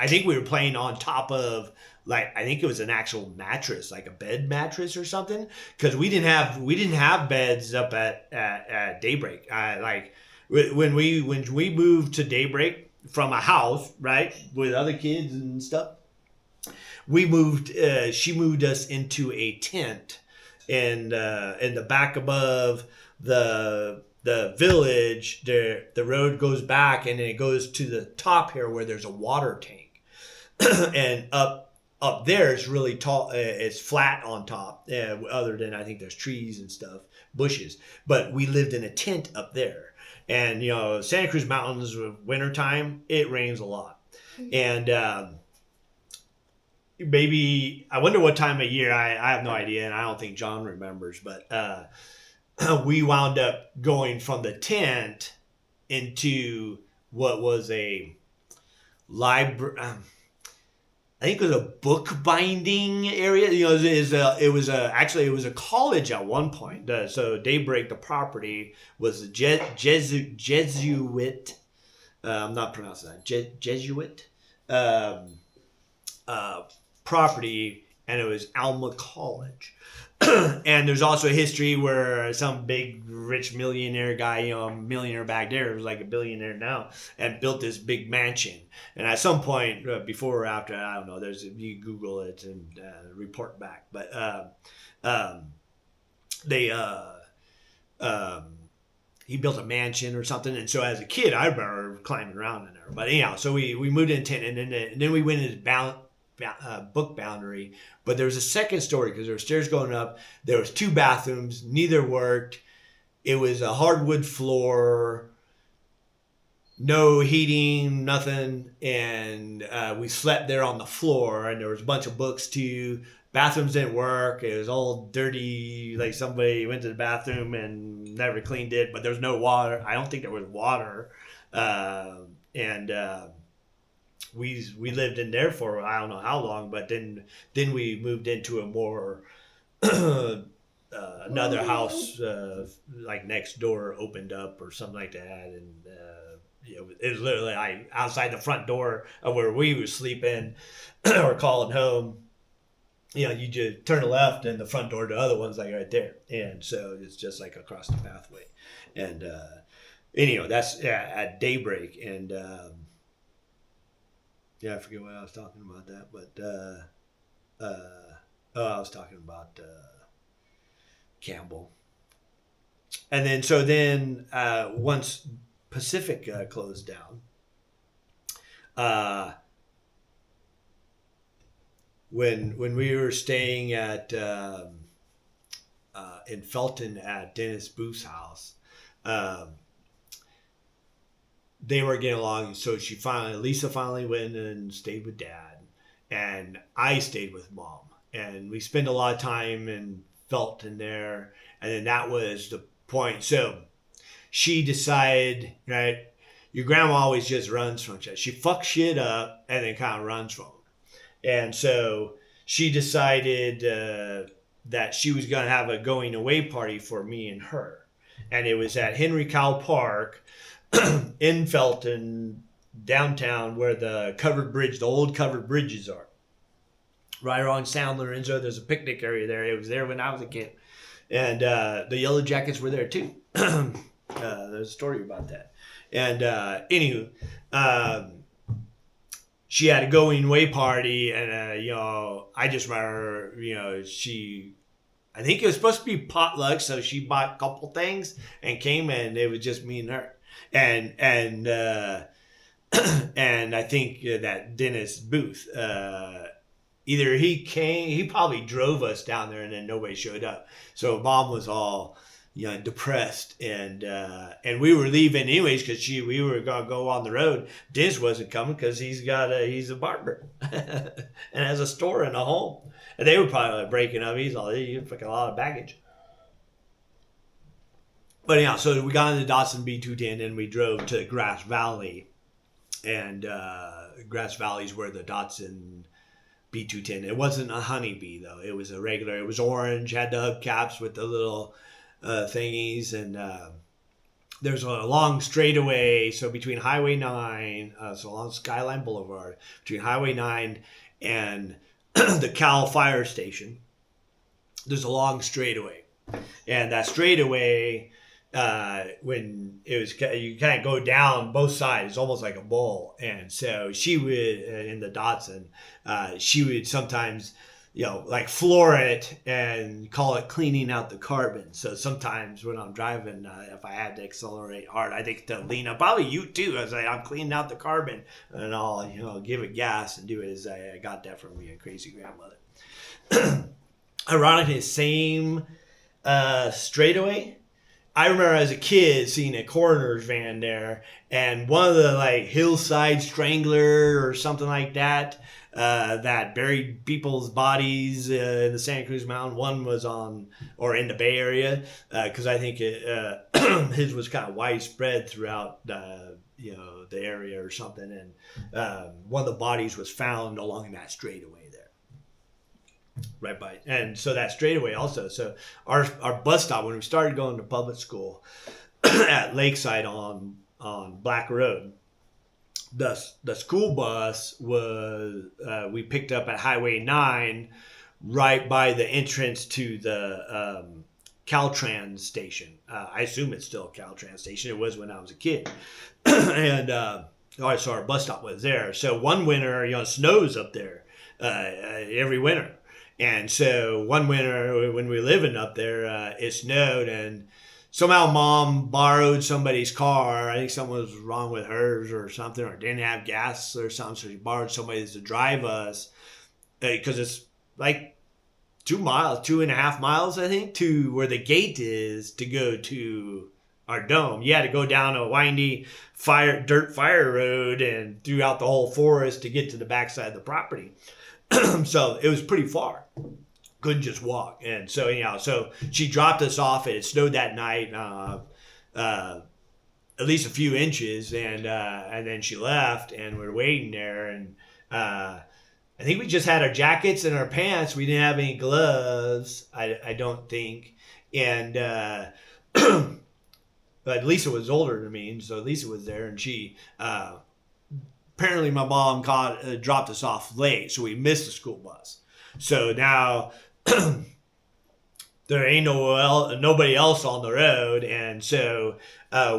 I think we were playing on top of, like, I think it was an actual mattress, like a bed mattress or something, because we didn't have beds up at Daybreak. Like when we moved to Daybreak from a house, right, with other kids and stuff, we moved. She moved us into a tent, and in the back above the village. The road goes back, and then it goes to the top here where there's a water tank, and up there it's really tall. It's flat on top. Other than I think there's trees and stuff, bushes. But we lived in a tent up there, and Santa Cruz Mountains, wintertime, it rains a lot, and maybe I wonder what time of year. I have no idea, and I don't think John remembers. But we wound up going from the tent into what was a library. I think it was a book binding area. It was a college at one point. So Daybreak, the property, was a Jesuit. I'm not pronouncing that. Jesuit. Property, and it was Alma College. And there's also a history where some big rich millionaire guy, millionaire back there, was like a billionaire now, and built this big mansion. And at some point, before or after, I don't know. You Google it and report back. But they he built a mansion or something. And so as a kid, I remember climbing around in there. But anyhow, so we moved in tent, and then we went into book boundary. But there was a second story because there were stairs going up. There was 2 bathrooms. Neither worked. It was a hardwood floor, no heating, nothing. And we slept there on the floor, and there was a bunch of books too. Bathrooms didn't work. It was all dirty, like somebody went to the bathroom and never cleaned it. But there was no water. I don't think there was water. We lived in there for I don't know how long, but then we moved into a more another house, like next door opened up or something like that, and it was literally like outside the front door of where we were sleeping or calling home. You just turn left, and the front door to the other one's like right there, and so it's just like across the pathway. And anyhow, that's at Daybreak, and I forget what I was talking about that, but I was talking about Campbell. And then once Pacific closed down, when we were staying at in Felton at Dennis Booth's house, they were getting along, so Lisa finally went and stayed with Dad, and I stayed with Mom, and we spent a lot of time in Felton there, and then that was the point. So she decided, right, your grandma always just runs from shit. She fucks shit up and then kind of runs from it. And so she decided that she was going to have a going away party for me and her, and it was at Henry Cow Park in Felton, downtown, where the old covered bridges are. Right along San Lorenzo, there's a picnic area there. It was there when I was a kid. And the Yellow Jackets were there too. There's a story about that. And anywho, she had a going away party, and I just remember, I think it was supposed to be potluck, so she bought a couple things and came, and it was just me and her. And and I think that Dennis Booth, either he probably drove us down there, and then nobody showed up. So Mom was all depressed, and we were leaving anyways because we were gonna go on the road. Dennis wasn't coming because he's a barber and has a store and a home, and they were probably like breaking up. He's like a lot of baggage. But yeah, so we got into Dotson B210, and we drove to Grass Valley, and Grass Valley is where the Dotson B210. It wasn't a honeybee though; it was a regular. It was orange, had the hubcaps with the little thingies, and there's a long straightaway. So between Highway 9, so along Skyline Boulevard, between Highway 9 and the Cal Fire Station, there's a long straightaway. And that straightaway, when it was, you kind of go down both sides, almost like a bowl. And so she would, in the Datsun, she would sometimes, like floor it and call it cleaning out the carbon. So sometimes when I'm driving, if I had to accelerate hard, I think to Lena, probably you too, I was like, I'm cleaning out the carbon, and I'll, give it gas and do it as I got that from me, a crazy grandmother. Ironically, the same straightaway. I remember as a kid seeing a coroner's van there, and one of the like hillside strangler or something like that that buried people's bodies in the Santa Cruz Mountain. One was on or in the Bay Area because I think his was kind of widespread throughout the area or something, and one of the bodies was found along that straightaway there. Right by, and so that straightaway also. So our bus stop when we started going to public school at Lakeside on Black Road, the school bus was we picked up at Highway 9, right by the entrance to the Caltrans station. I assume it's still a Caltrans station. It was when I was a kid, and so our bus stop was there. So one winter, it snows up there every winter. And so one winter when we were living up there, it snowed, and somehow Mom borrowed somebody's car. I think something was wrong with hers or something, or didn't have gas or something. So she borrowed somebody's to drive us because it's like 2.5 miles, I think, to where the gate is to go to our dome. You had to go down a windy dirt fire road and throughout the whole forest to get to the backside of the property. So it was pretty far. Couldn't just walk. And so so she dropped us off. It snowed that night, at least a few inches, and then she left, and we were waiting there. And I think we just had our jackets and our pants. We didn't have any gloves, I don't think. And but Lisa was older than me, and so Lisa was there, and she. Apparently my mom dropped us off late, so we missed the school bus. So now there ain't nobody else on the road, and so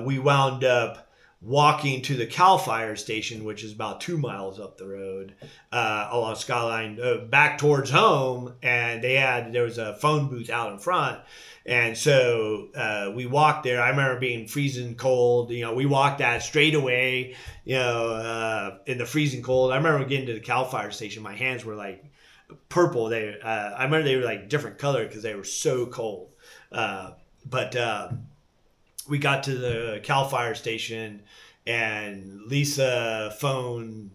we wound up walking to the Cal Fire Station, which is about 2 miles up the road along Skyline, back towards home, and there was a phone booth out in front. And so we walked there. I remember being freezing cold. We walked that straight away, in the freezing cold. I remember getting to the Cal Fire Station. My hands were like purple. I remember they were like different color because they were so cold. But we got to the Cal Fire Station, and Lisa phoned